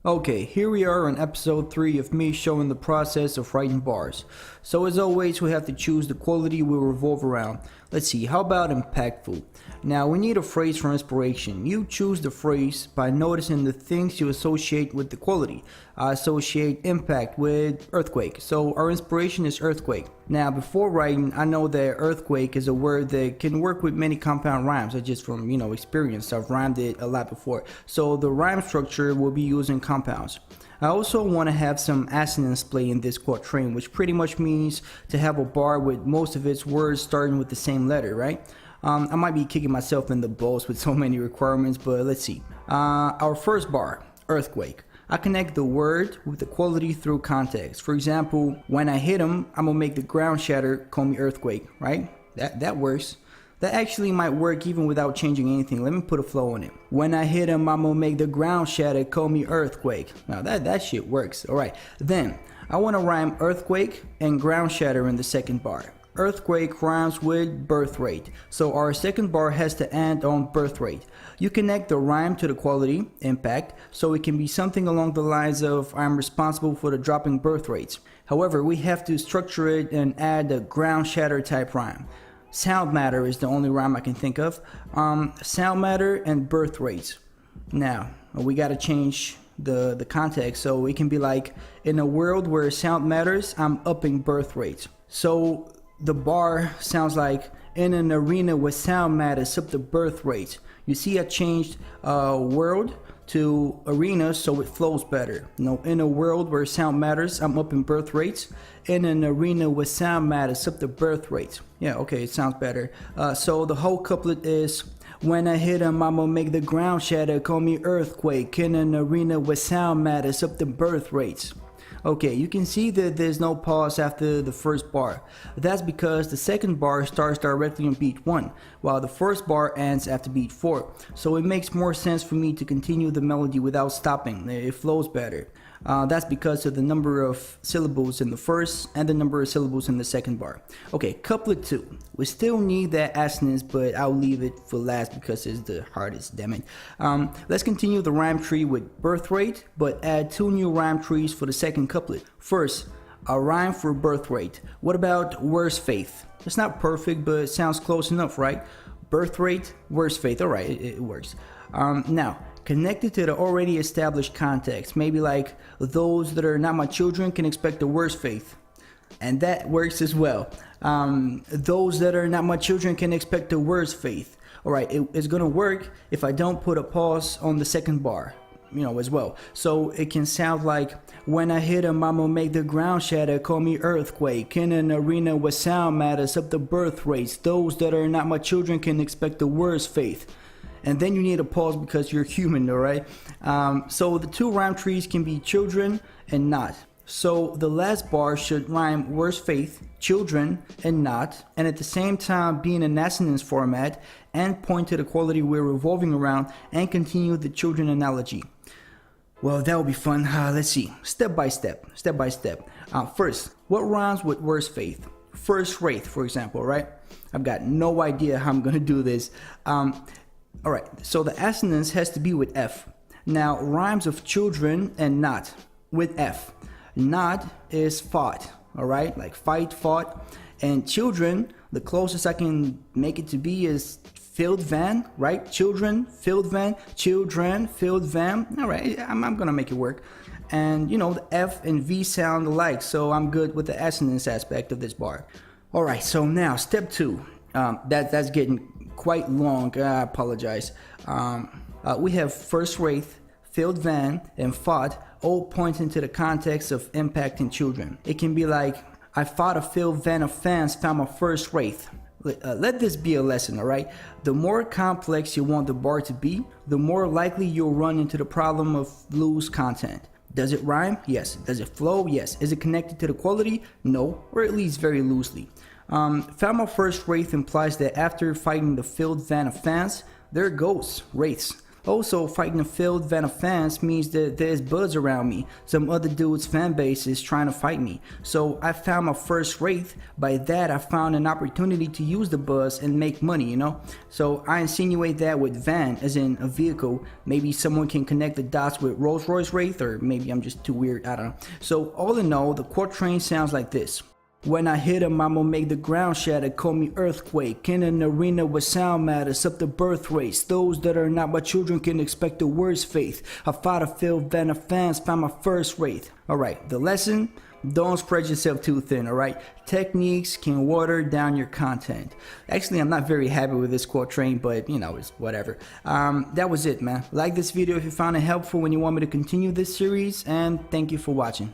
Okay, here we are on episode 3 of me showing the process of writing bars. So as always, we have to choose the quality we revolve around. Let's see, how about impactful? Now we need a phrase for inspiration. You choose the phrase by noticing the things you associate with the quality. I associate impact with earthquake, so our inspiration is earthquake. Now before writing, I know that earthquake is a word that can work with many compound rhymes. I just from experience, I've rhymed it a lot before. So the rhyme structure will be using compounds. I also want to have some assonance play in this quatrain, which pretty much means to have a bar with most of its words starting with the same letter, right? I might be kicking myself in the balls with so many requirements, but let's see. Our first bar, earthquake. I connect the word with the quality through context. For example, when I hit him, I'm gonna make the ground shatter, call me earthquake, right? That works. That actually might work even without changing anything. Let me put a flow on it. When I hit him, I'm gonna make the ground shatter, call me earthquake. Now that shit works. All right. Then I want to rhyme earthquake and ground shatter in the second bar. Earthquake rhymes with birth rate, so our second bar has to end on birth rate. You connect the rhyme to the quality, impact, so it can be something along the lines of I'm responsible for the dropping birth rates. However, we have to structure it and add a ground shatter type rhyme. Sound matter is the only rhyme I can think of. Sound matter and birth rates. Now we got to change the context, so it can be like, in a world where sound matters, I'm upping birth rates. So the bar sounds like, in an arena where sound matters, up the birth rates. You see, I changed world to arena so it flows better. In a world where sound matters, I'm upping birth rates. In an arena where sound matters, up the birth rates. Yeah, okay, it sounds better. So the whole couplet is, when I hit him, I'ma make the ground shatter, call me earthquake. In an arena where sound matters, up the birth rates. Okay, you can see that there's no pause after the first bar. That's because the second bar starts directly on beat 1, while the first bar ends after beat 4. So it makes more sense for me to continue the melody without stopping. It flows better. That's because of the number of syllables in the first and the number of syllables in the second bar. Okay, couplet 2. We still need that assonance, but I'll leave it for last because it's the hardest, damn it. Let's continue the rhyme tree with birth rate, but add 2 new rhyme trees for the second couplet. First, a rhyme for birth rate. What about worst faith? It's not perfect, but it sounds close enough, right? Birth rate, worst faith. All right, it works. Now, connected to the already established context, maybe like, those that are not my children can expect the worst faith. And that works as well. Those that are not my children can expect the worst faith. All right, it's gonna work if I don't put a pause on the second bar, as well. So it can sound like, when I hit him, I'ma make the ground shatter, call me earthquake. In an arena where sound matters, up the birth rates. Those that are not my children can expect the worst faith. And then you need a pause because you're human, all right? So the 2 rhyme trees can be children and not. So the last bar should rhyme worst faith, children, and not, and at the same time be in an assonance format and point to the quality we're revolving around and continue the children analogy. Well, that will be fun. Let's see. Step by step. First, what rhymes with worst faith? First rate, for example, right? I've got no idea how I'm going to do this. All right, so the assonance has to be with F. Now, rhymes of children and not with F. Not is fought, all right, like fight, fought. And children, the closest I can make it to be is filled van, right? Children, filled van, children, filled van. All right, I'm gonna make it work. And the F and V sound alike, so I'm good with the assonance aspect of this bar. All right, so now step 2. That's getting quite long. I apologize. We have first wraith, filled van, and fought, all pointing to the context of impacting children. It can be like, I fought a filled van of fans, found my first wraith. Let this be a lesson, all right? The more complex you want the bar to be, the more likely you'll run into the problem of loose content. Does it rhyme? Yes. Does it flow? Yes. Is it connected to the quality? No, or at least very loosely. Found my first wraith implies that after fighting the filled van of fans, there goes wraiths. Also, fighting a failed Vanna fans means that there's buzz around me. Some other dude's fan base is trying to fight me. So I found my first Wraith. By that, I found an opportunity to use the buzz and make money, you know? So I insinuate that with Van, as in a vehicle. Maybe someone can connect the dots with Rolls Royce Wraith, or maybe I'm just too weird, I don't know. So all in all, the quatrain sounds like this. When I hit him, I'ma make the ground shatter, call me earthquake. In an arena where sound matters, up the birth rates. Those that are not my children can expect the worst faith. I fought a failed Vanna fans, found my first Wraith. Alright, the lesson? Don't spread yourself too thin, alright? Techniques can water down your content. Actually, I'm not very happy with this quatrain, but you know, it's whatever. That was it, man. Like this video if you found it helpful when you want me to continue this series, and thank you for watching.